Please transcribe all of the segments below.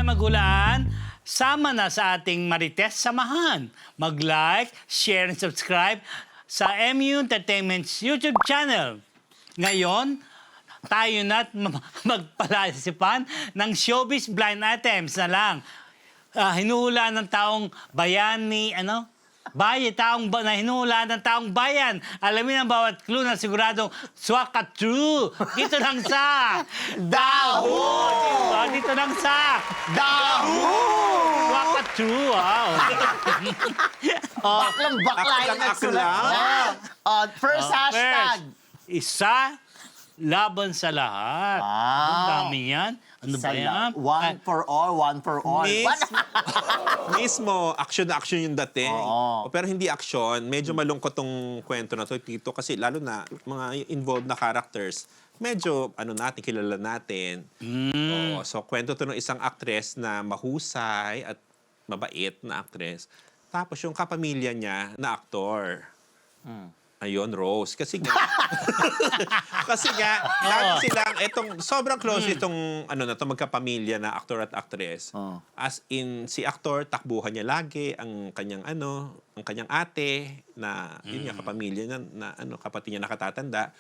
magulaan, sama na sa ating Marites Samahan. Mag-like, share, and subscribe sa MU Entertainment's YouTube channel. Ngayon, tayo na't magpalasipan ng showbiz blind items na lang. Hinuhula ng taong bayani, hinuhula ng taong bayan. Alamin ang bawat clue na siguradong swaka true. Dito lang sa Daho! Diba? Dito lang sa Daho! swaka true. Wow. Baklang-bakla yung nagsulat. First hashtag. Isa, laban sa lahat. Wow. Ang dami yan. Ano ba yan? One for all, one for all. Mismo, action na action yung dating. Oo. Pero hindi action. Medyo malungkot tong kwento na to, Tito. Kasi lalo na mga involved na characters, medyo kilala natin. Oo, so kwento to ng isang actress na mahusay at mabait na actress. Tapos yung kapamilya niya na aktor. Ayun, Rose. Kasi nga, lagi silang, sobrang close itong, magkapamilya na aktor at actress. As in, si aktor, takbuhan niya lagi, ang kanyang ate, na, yun nga, kapamilya niya, kapatid niya nakatatanda,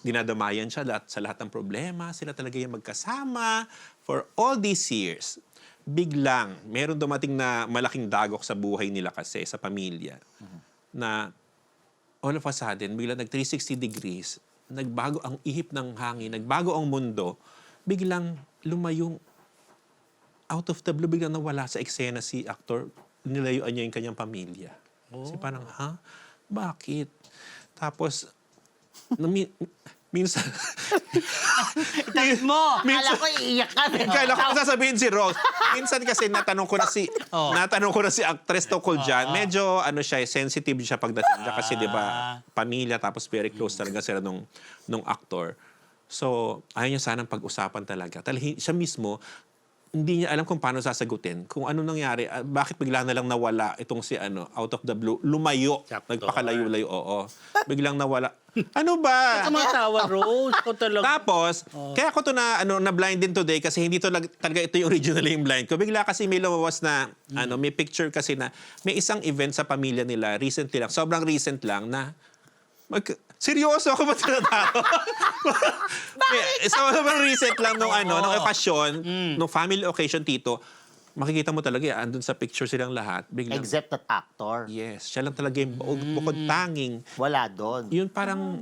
dinadamayan siya sa lahat ng problema, sila talaga yung magkasama for all these years. Biglang, meron dumating na malaking dagok sa buhay nila kasi, sa pamilya, na, all of a sudden, biglang nag-360 degrees, nagbago ang ihip ng hangin, nagbago ang mundo, biglang lumayong out of the blue, biglang nawala sa eksena si actor, nilayuan niya yung kanyang pamilya. Kasi parang, bakit? Tapos, minsan... Itanong mo! Kala ko iiyak ka. Kala ko sasabihin si Rose. Minsan kasi natanong ko na si actress tungkol dyan. Medyo sensitive siya pagdating dyan kasi 'di ba, pamilya tapos very close talaga sila nung actor. So, ayaw niya sanang pag-usapan talaga. Siya mismo hindi niya alam kung paano sasagutin. Kung ano nangyari, bakit bigla na lang nawala itong si out of the blue, lumayo, nagpakalayo-layo, oo. Biglang nawala. Ano ba? Tumatawa, Rose. Ko talaga. Tapos, kaya ko to na blind din today kasi hindi to talaga ito yung original yung blind ko. Bigla kasi may lumabas na, may picture kasi na may isang event sa pamilya nila, recently lang, sobrang recent lang na, seryoso ako ba tinatao? Sobrang recent lang nung occasion, nung family occasion, Tito, makikita mo talaga, andun sa picture silang lahat. Biglang, Except that actor. yes, siya lang talaga yung bukod tanging. Wala doon. Yun parang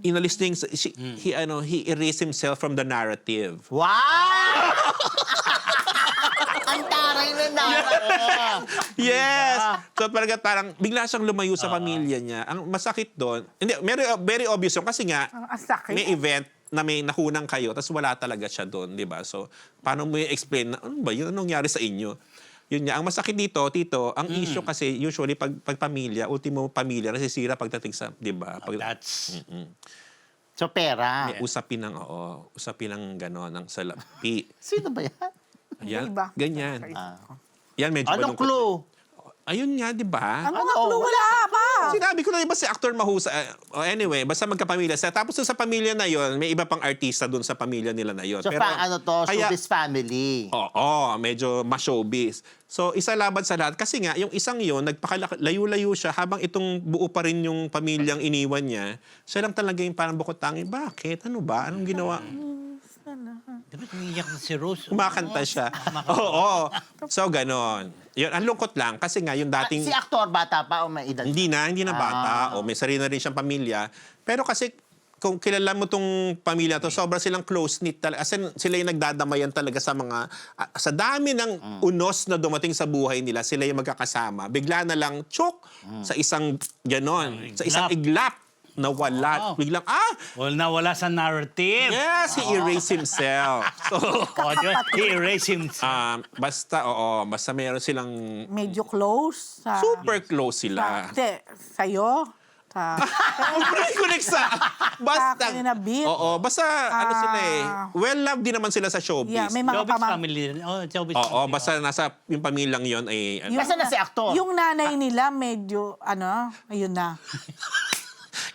inalis niya he erased himself from the narrative. Wow! Ang taray na naman. Yes! So parang bigla siyang lumayo sa pamilya niya. Ang masakit doon, hindi, very obvious yun kasi nga, may event na may nakunang kayo, tapos wala talaga siya doon, di ba? So, paano mo i-explain na, ano ba yun? Anong nangyari sa inyo? Yun nga. Ang masakit dito, Tito, ang issue kasi, usually, pag pamilya, ultimo pamilya, nasisira pagdating sa, di ba? That's... So, pera. May usapin ng gano'n, ng salapi. Sino ba yan? Ayan, ganyan. Yan, medyo Anong malungkot. clue? Ayun nga, di ba? Ano clue? Wala pa. Sinabi ko na iba si actor mahusay. Anyway, basta magkapamilya. Tapos sa pamilya na yon, may iba pang artista doon sa pamilya nila na yon. So, showbiz family. Oo, medyo ma-showbiz. So, isa laban sa lahat. Kasi nga, yung isang yon, nagpakalayo-layo siya habang itong buo pa rin yung pamilyang iniwan niya. Siya lang talaga yung parang bukod tangi. Bakit? Ano ba? Anong ginawa? Dapat umiiyak na si Rose. Kumakanta siya. Oo. So, ganon. Yun, ang lungkot lang. Kasi nga, yung dating... Si actor, bata pa o may edad? Hindi na bata. O may sarili na rin siyang pamilya. Pero kasi, kung kilala mo tong pamilya to, sobrang silang close-knit talaga. As in, sila yung nagdadamayan talaga sa mga... sa dami ng unos na dumating sa buhay nila, sila yung magkakasama. Bigla na lang, chok! Sa isang ganon. Sa isang iglap. Nawala. Biglang, Well, nawala sa narrative. yes, he erased himself. So, He erased himself. basta meron silang Medyo close. super close sila. Hindi, sa'yo. Connect sa... Basta... Sa kanina beat. Oo, basta sila eh. Well-loved din naman sila sa showbiz. Yeah, may mga Showbiz family. Showbiz family. Oo, basta nasa yung pamilyang yon ay... Nasaan na si actor? Yung nanay nila medyo, ayun na.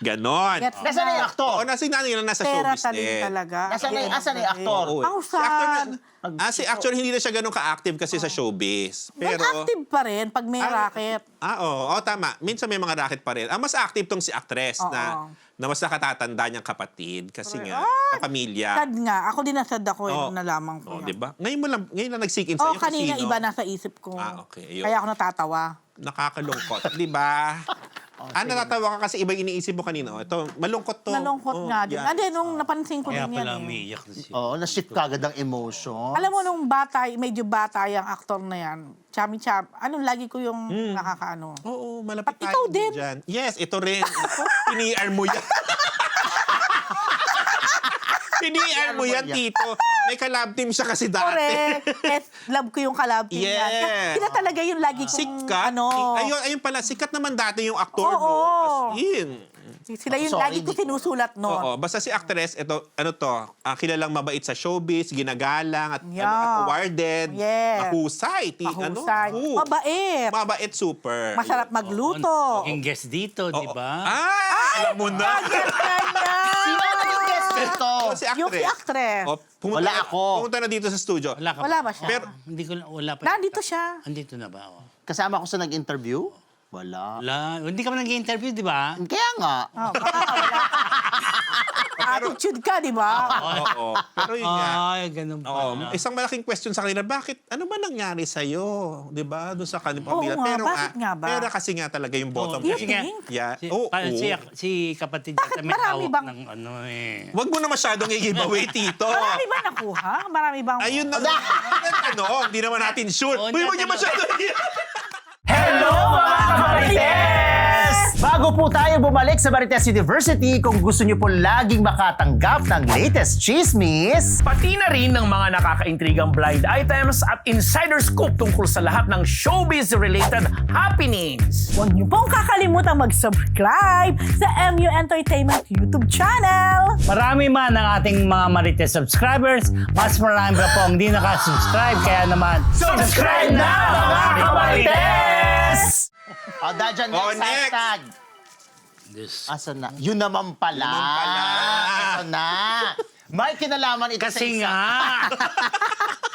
Ganon. Gets Nasaan na yung aktor? Oo, nasa nanay na nasa Pera showbiz talin din. talaga. Asan na yung aktor? Oo. Ang Si actor sad. si actor hindi na siya ganun ka-active kasi sa showbiz. Pero, Nag-active pa rin pag may racket. oo, tama. Minsan may mga racket pa rin. Ang mas active tong si actress Oo. na mas nakatatanda niyang kapatid kasi nga, kapamilya. Sad nga. Ako din nasad ako Oo. nung nalaman ko. Oh, yan. di ba? Ngayon lang nag-sink in sa'yo Oo, kung kanina sino. iba nasa isip ko. Okay, ayun. Kaya ako natatawa. Nakakalungkot, di ba? Natatawa ka kasi iba iniisip mo kanina. Ito, malungkot to. Nalungkot Oh, nga din. yeah. Hindi, nung napansin ko Kaya din yan pala eh. umiiyak na siya. Oo, na-shift ka agad ang emotion. Alam mo nung bata, medyo bata yung aktor na yan. Chami-cham. Lagi ko yung nakakaano. Oo, malapit At ikaw din. dyan. Yes, ito rin. Piniar mo yan. Piniar mo yan, Tito. May collab team siya kasi dati. Correct. Yes, love ko yung collab team Yes. yan. Sila talaga yung lagi kong Sikat. ano. Ayun pala, sikat naman dati yung aktor, Oo. no? As in. Sila yung Sorry, lagi ko di ko- sinusulat noon. Oo, basta si actress, ito, kilalang mabait sa showbiz, ginagalang, at, Yeah. at awarded. Yes. Mahusay. Mahusay. Oo. Mabait. Mabait, super. Masarap magluto. Naging guest dito, di Oo. ba? Alam mo na. Sino ang naging guest nito? Oh, si actress. Yung si actress. Pumunta Wala na- ako. Pumunta na dito sa studio. Wala ka Wala ba siya? Pero- Hindi ko wala pa. Nandito siya. Andito na ba? Oh. Kasama ko sa nag-interview? Wala. Wala. Hindi ka man nag-interview, di ba? Kaya nga. Oh, baka wala. Attitude ka, di ba? Oo. Pero yun nga. Ay, ganun Oo, pala. isang malaking question sa kanila, ano ba nangyari sa'yo? Di ba? Doon sa kanilang Oo pamilya. nga, Pero bakit nga ba? Pera kasi nga talaga yung bottom You line. think? Yeah. Si, Oo. si kapatid Bakit niya may marami hawak bang- ng ano eh. Wag mo na masyadong i-giveaway, Tito. Marami ba nakuha? Marami bang... Ayun na. Hindi naman natin sure. Oo, Uy, wag niyo natin- masyadong Hello mga Marites! Bago po tayo bumalik sa Marites University, kung gusto niyo po laging makatanggap ng latest chismis, Pati na rin ng mga nakakaintrigang blind items at insider scoop tungkol sa lahat ng showbiz-related happenings. Huwag niyo pong kakalimutan mag-subscribe sa MU Entertainment YouTube channel. Marami man ang ating mga Marites subscribers, mas marami pa po ang hindi nakasubscribe. Kaya naman, Subscribe na, mga kamarites! o dyan Oh, next next. hashtag. This, Asan na? Yun naman pala. Yun naman pala. Ito na. May kinalaman ito sa kasi isang... nga,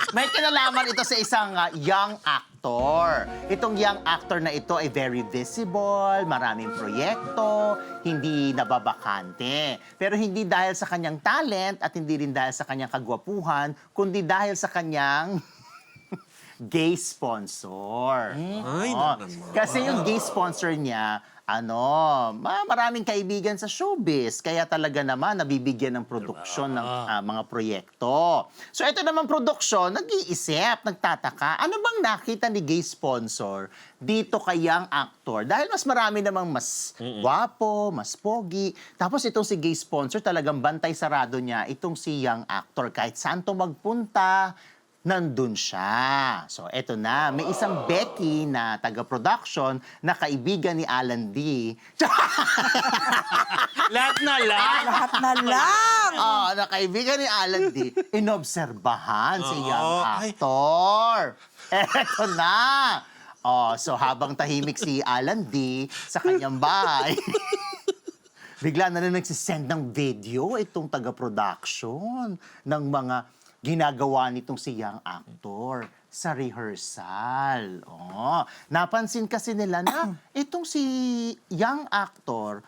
May kinalaman ito sa isang young actor. Itong young actor na ito ay very visible, maraming proyekto, hindi nababakante. Pero hindi dahil sa kanyang talent at hindi rin dahil sa kanyang kagwapuhan, kundi dahil sa kanyang gay sponsor. Ay, Oo. naman. Kasi yung gay sponsor niya, maraming kaibigan sa showbiz. Kaya talaga naman nabibigyan ng produksyon ng mga proyekto. So ito naman produksyon, nag-iisip, nagtataka, ano bang nakita ni gay sponsor dito kay young actor? Dahil mas marami namang mas gwapo, mas pogi. Tapos itong si gay sponsor, talagang bantay sarado niya itong si young actor. Kahit saan to magpunta, nandun siya. So, eto na. May isang Becky na taga-production na kaibigan ni Alan D. lahat na lang. Lahat na lang. Na kaibigan ni Alan D. Inobserbahan si young Ay. actor. Eto na. So habang tahimik si Alan D sa kanyang bahay, bigla na nagsisend ng video itong taga-production ng mga ginagawa nitong si young actor sa rehearsal. Napansin kasi nila na itong si young actor,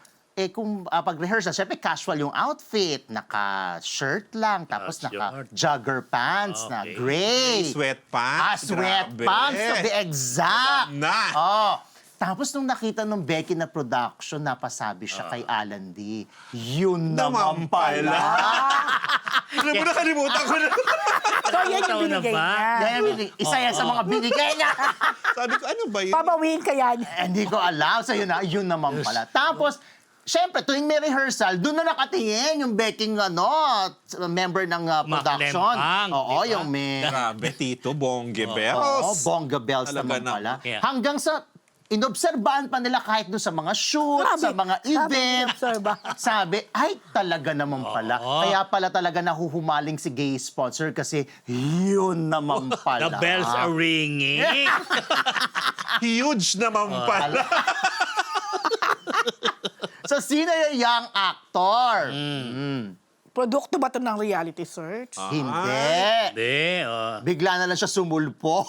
kung pag-rehearsal, syempre casual yung outfit, naka-shirt lang, tapos Short. naka-jogger pants na Okay. gray. Sweatpants. Sweatpants to be exact. Na. Tapos nung nakita nung Becky na production, napasabi siya kay Alan D. Yun naman pala. Alam mo, nakalimutan ko na. So, yan yung Taon na binigay ba? niya. Isa yan sa mga binigay niya. Sabi ko, ano ba yun? Babawiin ka yan. Hindi ko alam. So yun naman pala. Tapos, syempre, tuwing may rehearsal, doon na nakatingin yung Becking member ng production. Maklempang, Oo, di ba? yung may... Grabe, Tito, Bongge Oo, Bells. bongga bells Talaga naman na. pala. Yeah. Hanggang sa inobserbahan pa nila kahit doon sa mga shoot, Grabe. sa mga event. inobserba. Sabi, ay talaga naman pala. Oo. Kaya pala talaga nahuhumaling si gay sponsor kasi yun naman pala. The bells are ringing. Huge naman pala. So, sino yung young actor? Produkto ba ito ng reality search? Hindi. Hindi, Bigla na lang siya sumulpo.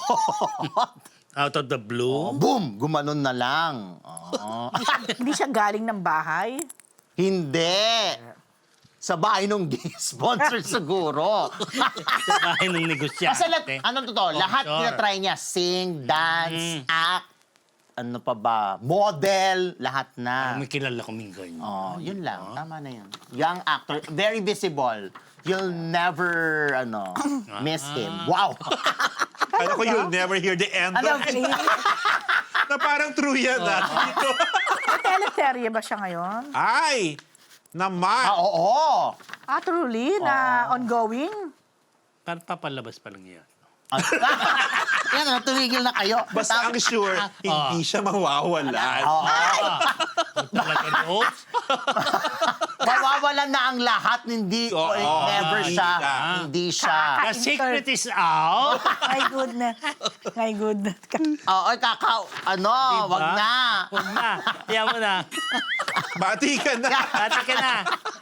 out of the blue. Boom! Gumanon na lang. Oh. Hindi siya galing ng bahay? Hindi. Sa bahay nung sponsor siguro. Sa bahay ng negosyante. Kasi ano to? Lahat Sure. tinatry niya. Sing, dance, act, ano pa ba? Model, lahat na. May kilala kaming ganyan. Oh, yun lang. Tama na yun. Young actor, very visible. You'll never, miss him. Wow! Kala ko you'll never hear the end Ano? of it. Na parang true yan. Dito. May teleserye ba siya ngayon? Ay! Naman! Oo! Truly, na ongoing? Parang papalabas pa lang yan. Yan, tumigil na kayo. Basta ang sure, hindi siya mawawalan. Oo. Talaga loob. Mawawalan na ang lahat, hindi, Oo, never hindi siya. siya. Hindi siya. The secret is out. My goodness. My goodness. Oo, wag na. Huwag na. Iyan mo na. Bati ka na! Ate ka na.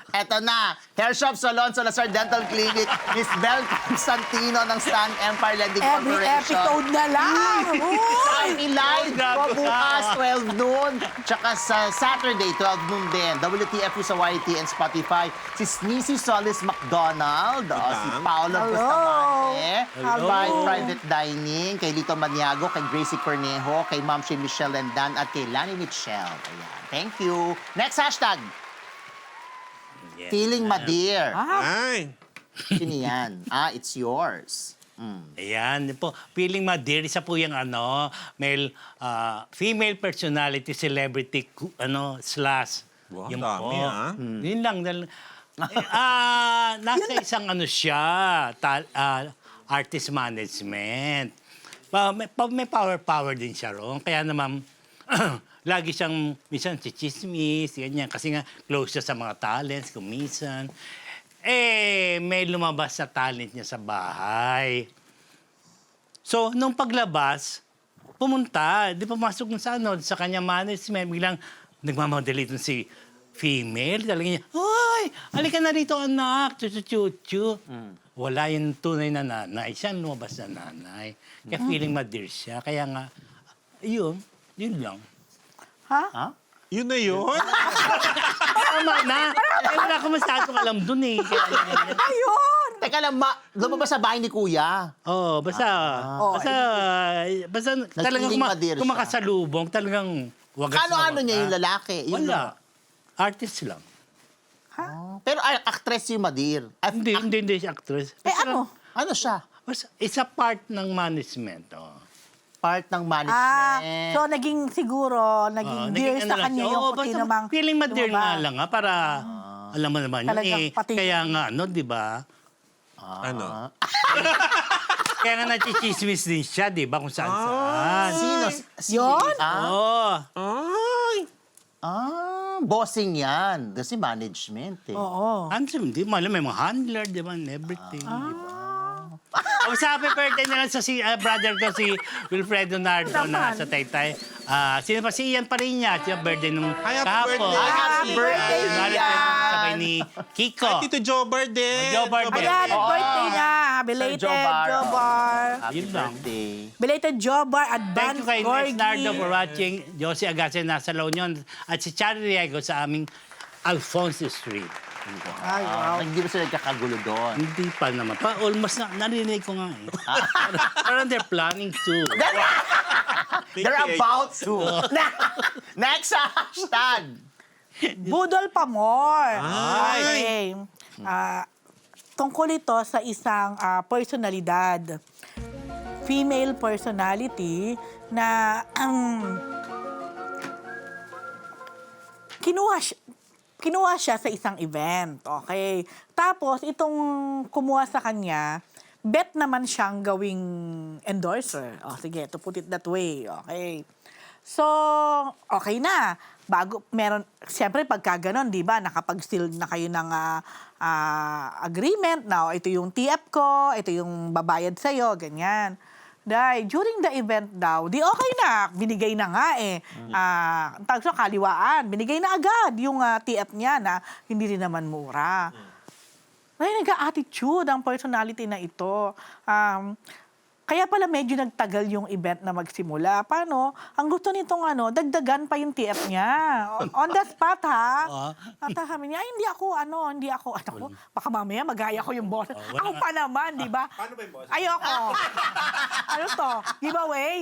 Eto na, Hair Shop Salon Salazar Dental Clinic, Miss Bel Constantino ng Stan Empire Lending Every Corporation. episode na lang. Uy! Kami live Grabe po bukas, ka. 12 noon. Tsaka sa Saturday, 12 noon din. WTF sa YT and Spotify. Si Sneezy Solis McDonald. Si Paolo Hello. Bustamante. Hello. By Private Dining. Kay Lito Maniago, kay Gracie Cornejo, kay Ma'am si Michelle Lendan, at kay Lani Michelle. Ayan. Thank you. Next hashtag. Yes. Feeling Madir. Ay! Sino yan? It's yours. Ayan, yun po. Feeling Madir, isa po yung female personality, celebrity, slash. Wow, Yun dami, po. ah. Yun lang. Nasa isang siya, artist management. May power din siya ron. Kaya naman, lagi siyang, minsan si chismis, ganyan. Kasi nga, close siya sa mga talents, kumisan. May lumabas na talent niya sa bahay. So, nung paglabas, pumunta, di pumasok sa sa kanya management, biglang nagmamadali itong si female. Talaga niya, "Hoy, halika na rito, anak." Chuchu. Wala yung tunay na nanay. Siya ang lumabas na nanay. Kaya feeling Madir siya. Kaya nga, yun lang. Ha? Yun na yun? Tama na. Wala ko masyadong alam dun eh. Kaya, Ayun! Teka lang, lumabas sa bahay ni Kuya. basta talagang Madir siya. kumakasalubong, talagang wagas na Ano-ano niya wagas. yung lalaki? Wala. Artist lang. Pero actress yung Madir. Hindi siya actress. Ano siya? Basta, isa part ng management. Part ng management. So naging dear sa kanya yung kung sino mang feeling Madir lumabas. nga lang para alam mo naman yun Talagang pati- Kaya nga, di ba? Ano? Kaya nga nachichismis din siya, di ba? Kung saan-saan. Sino? Yun? Ay! Bossing yan. Kasi management eh. Oo. Hindi mo alam, may mga handler, di ba? And everything, di ba? Sa happy birthday na lang sa brother ko, si Wilfredo Nardo na sa Taytay. Sino pa? Si Ian pa rin niya. Siya birthday nung Happy kahapon. birthday! Happy birthday, Sabay ni Kiko. Ay, Tito Jobar din. Jobar din. Ayan, Oo. birthday na. Belated Jobar. Jobar. Happy Yun lang. birthday. Belated Jobar, Thank advance you kay Gorgie. Next Nardo for watching. Josie Agase nasa La Union. At si Charlie Riego sa aming Alfonso Street. Ay, wow. Hindi ba sila nagkakagulo doon? Hindi pa naman. Almost narinig ko nga eh. Parang they're planning to. They're about to. Next hashtag. Budol pa more. Ay. Okay. Tungkol ito sa isang personalidad. Female personality na kinuha siya sa isang event. Okay. Tapos, itong kumuha sa kanya, bet naman siyang gawing endorser. Sige, to put it that way. Okay. So, okay na. Siyempre, pagka ganon, di ba, nakapag-seal na kayo ng agreement na ito yung TF ko, ito yung babayad sa'yo, ganyan. Dahil during the event daw, di okay na, binigay na nga eh. Ang tawag sa kaliwaan, binigay na agad yung TF niya na hindi rin naman mura. Ay, nag-attitude ang personality na ito. Kaya pala medyo nagtagal yung event na magsimula. Paano? Ang gusto nitong dagdagan pa yung TF niya. On the spot, ha? At sabi niya, ay, hindi ako. Baka mamaya magaya ko yung boss. Ako pa naman, di ba? Paano ba yung boss? Ayoko. Ano to? Giveaway?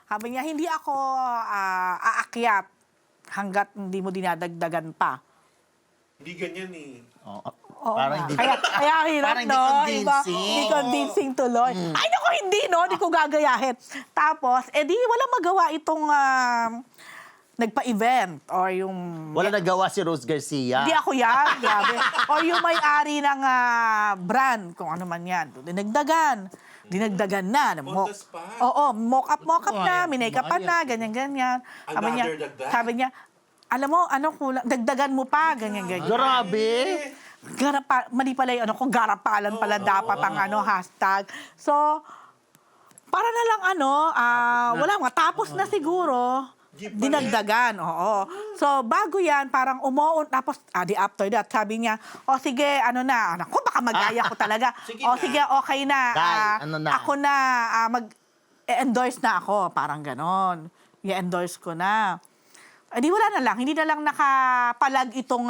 Sabi niya, hindi ako aakyat hanggat hindi mo dinadagdagan pa. Hindi ganyan eh. Oo Parang nga. hindi- Kaya hirap, parang hindi no? convincing. Diba? Hindi convincing tuloy. Ay, naku, hindi, no? Hindi ko gagayahin. Tapos, wala magawa itong nagpa-event or yung... Wala nagawa si Rose Garcia. Hindi ako yan, grabe. Or yung may-ari ng brand, kung ano man yan. Dinagdagan na. On the spot? Oo, mock-up na, minake-upan na, Ayan. ganyan-ganyan. Another dagdag? Sabi niya, alam mo, kulang, dagdagan mo pa, ganyan-ganyan. Grabe. Mali pala yung garapalan pala dapat ang hashtag. So, para na lang wala nga, tapos na siguro, dinagdagan, oo. So, bago yan, parang tapos, after that, sabi niya, sige, naku, baka magaya ko talaga. Sige, okay na. Dai, na? Ako na, mag-endorse na ako, parang ganon. I-endorse ko na. Wala na lang, hindi na lang nakapalag itong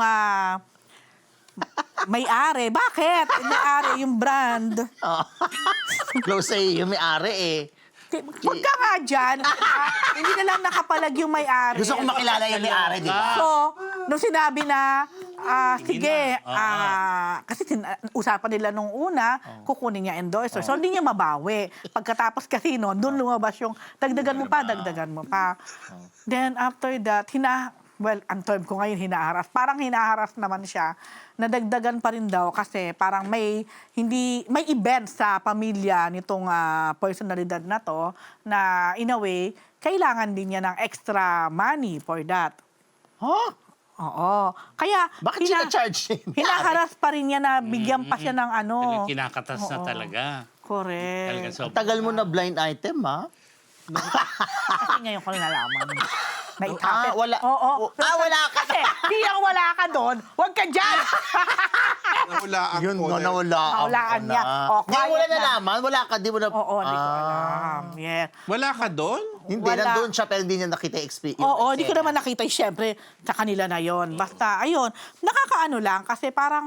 may-ari. Bakit? May-ari yung brand. Close sa'yo yung may-ari eh. Huwag ka nga dyan. Hindi na lang nakapalag yung may-ari. Gusto kong makilala yung may-ari, di ba? So, nung sinabi na, sige, kasi usapan nila nung una, kukunin niya endorser. So, hindi niya mabawi. Pagkatapos kasi doon lumabas yung dagdagan mo pa. Then, after that, ang term ko ngayon, hinaharas. Parang hinaharas naman siya. Nadagdagan pa rin daw kasi parang may event sa pamilya nitong personalidad na to na in a way, kailangan din niya ng extra money for that. Huh? Oo. Kaya, Bakit sina-charge siya yung may-ari? hinaharas pa rin niya na bigyan pa siya ng Talagang kinakatas na Oo. talaga. Correct. Talagang Ang tagal mo na blind item, ha? Kasi ngayon ko nalaman. Wala. Oo. Wala ka. Kasi, di lang wala ka doon, huwag ka dyan. Nahulaan Yun, ko. nahulaan. Nahulaan niya. Di mo wala quiet na. nalaman? Wala ka, di mo na... Oo, hindi ko alam. Yes. Wala ka doon? Hindi, Wala. nandun siya pero hindi niya nakita experience. Oo, hindi ko naman nakita syempre sa kanila na yon. Basta, ayun, nakakaano lang kasi parang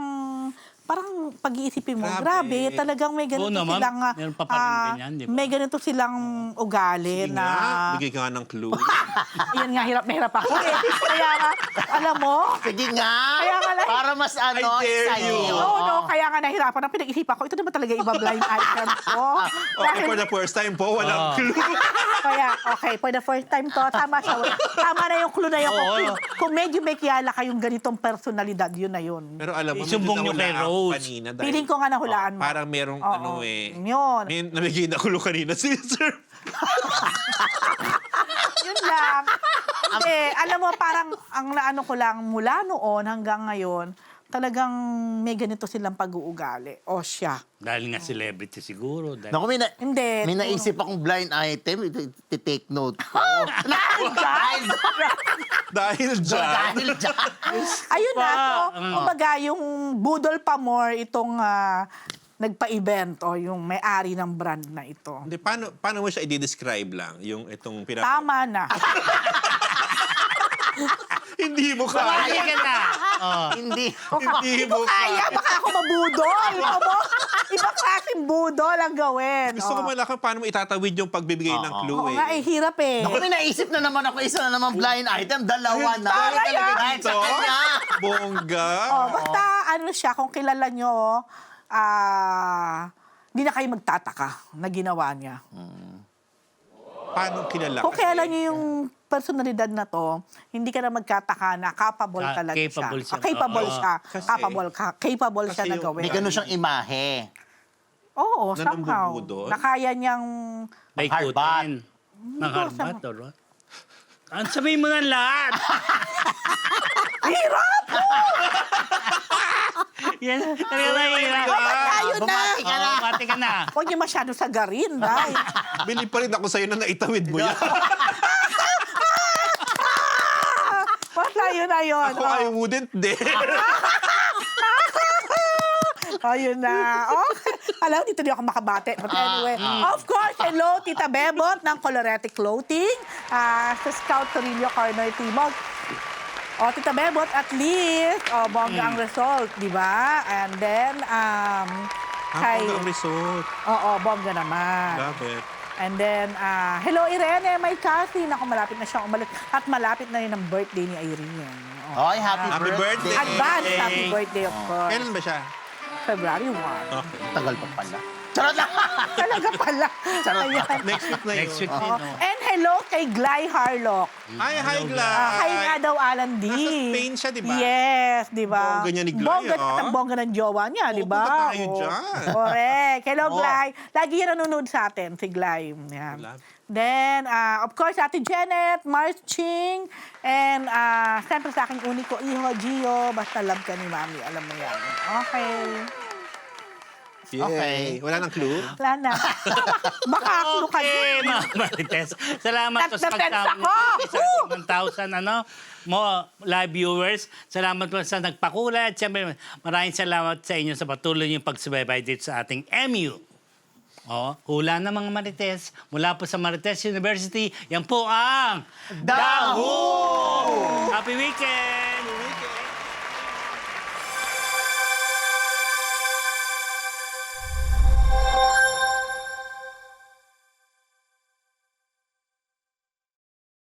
pag-iisipin mo, grabe, talagang may ganito Oo naman, silang, meron pa rin ganyan, di ba? may ganito silang ugali Sige na, nga, bigay ka nga ng clue. ayun nga, hirap na hirap ako eh. Kaya nga, alam mo, Sige nga. Kaya nga lang- Para mas I dare sa'yo. you. no, kaya nga nahirapan. Ang pinag-isipan ko, ito na ba talaga iba blind item ko? Okay, for the first time po, walang clue. Kaya, okay, for the first time to, tama siya. Tama na yung clue na yun. Oo. Kung medyo may kilala kayong ganitong personalidad, yun na yun. Pero alam mo, Isumbong niyo kay nahulaan Rose. kanina dahil- Feeling ko nga nahulaan mo. Parang merong Oo. Yun. May nabigay na clue kanina si Sir. Yun lang. Hindi, alam mo, parang ang naano ko lang, mula noon hanggang ngayon, talagang may ganito silang pag-uugali. O siya. Dahil nga celebrity siguro. Dahil... Naku, Hindi. may naisip akong blind item. Take note ko. Dahil dyan. Dahil dyan. Ayun na. So, ano? kumbaga, yung budol pa more itong nagpa-event o yung may-ari ng brand na ito. Hindi, paano mo siya i-describe lang? Yung itong Tama na. Hindi mo kaya. Kaya ka na! Hindi. Hindi mo Kaya, baka ako mabudol. Ibang klaseng budol ang gawin. Gusto ko malaking paano mo itatawid yung pagbibigay ng clue Oo nga, hirap eh. Naku, may naisip na naman ako. Isa na naman blind item. Dalawa na. Dahil Tama talaga yan. dito. Sa kanya. Bongga. Basta ano siya, kung kilala nyo, hindi na kayo magtataka na ginawa niya. Paano kilala? Kung Kasi kilala nyo yung personalidad na to, hindi ka na magkataka na capable talaga capable siya. siya. Capable Oo. siya. Kasi- Capable siya kasi na yung- gawin. May ganun siyang imahe. Oo, Na somehow. nambubudol? Na kaya niyang... Paikutin. Ng harbat, or what? Ang sabihin mo na lahat! Hirap! Yan, talaga mahirap. Tayo na! Bumati ka na. Bumati ka na. Huwag niyo masyado sagarin, dahil. Bili pa rin ako sa'yo na naitawid mo yan. Tayo na yun. Ako, I wouldn't dare. Ayun na. Okay. Alam, dito di ako makabate. But anyway, of course, hello, Tita Bebot ng Colorete Clothing sa Scout Torillo Corner Timog. O, Tita Bebot, at least, bongga ang result, di ba? And then, kay... Ako ang result. Oo, bongga naman. Love it. And then, hello, Irene, my cousin. Ako, malapit na siyang umalis. At malapit na rin ang birthday ni Irene. Oy, happy Happy birthday. birthday. Advance happy birthday, of course. Kailan ba siya? February 1. Okay. Tagal pa pala. Charot lang. Talaga pala. Ayan. Next week na yun. Next week din, Oo. no? And hello kay Gly Harlock. Hi, Gly. Kay nga daw Alan D. Nasa Spain siya, di ba? Yes, di ba? Bongga niya ni Gly, Bongga ah. at ang bongga ng jowa niya, di ba? punta tayo Oo. dyan. Correct. Hello, Oo. Gly. Lagi yan nanonood sa atin, si Gly. Yan. Love. Then, of course, Ate Janet, Mars Ching, and siyempre sa aking uniko, Iho Gio, basta love ka ni Mami, alam mo yan. Okay. Yay. Okay. Wala nang clue? Wala na. Baka ako ka Okay, mga Marites. Salamat po sa Nag-defense pagsama ako! sa 1,000 mo live viewers. Salamat po sa nagpakulay. At siyempre, maraming salamat sa inyo sa patuloy niyong pagsubaybay dito sa ating MU. Hula na mga Marites. Mula po sa Marites University, yan po ang Daho! Happy Weekend!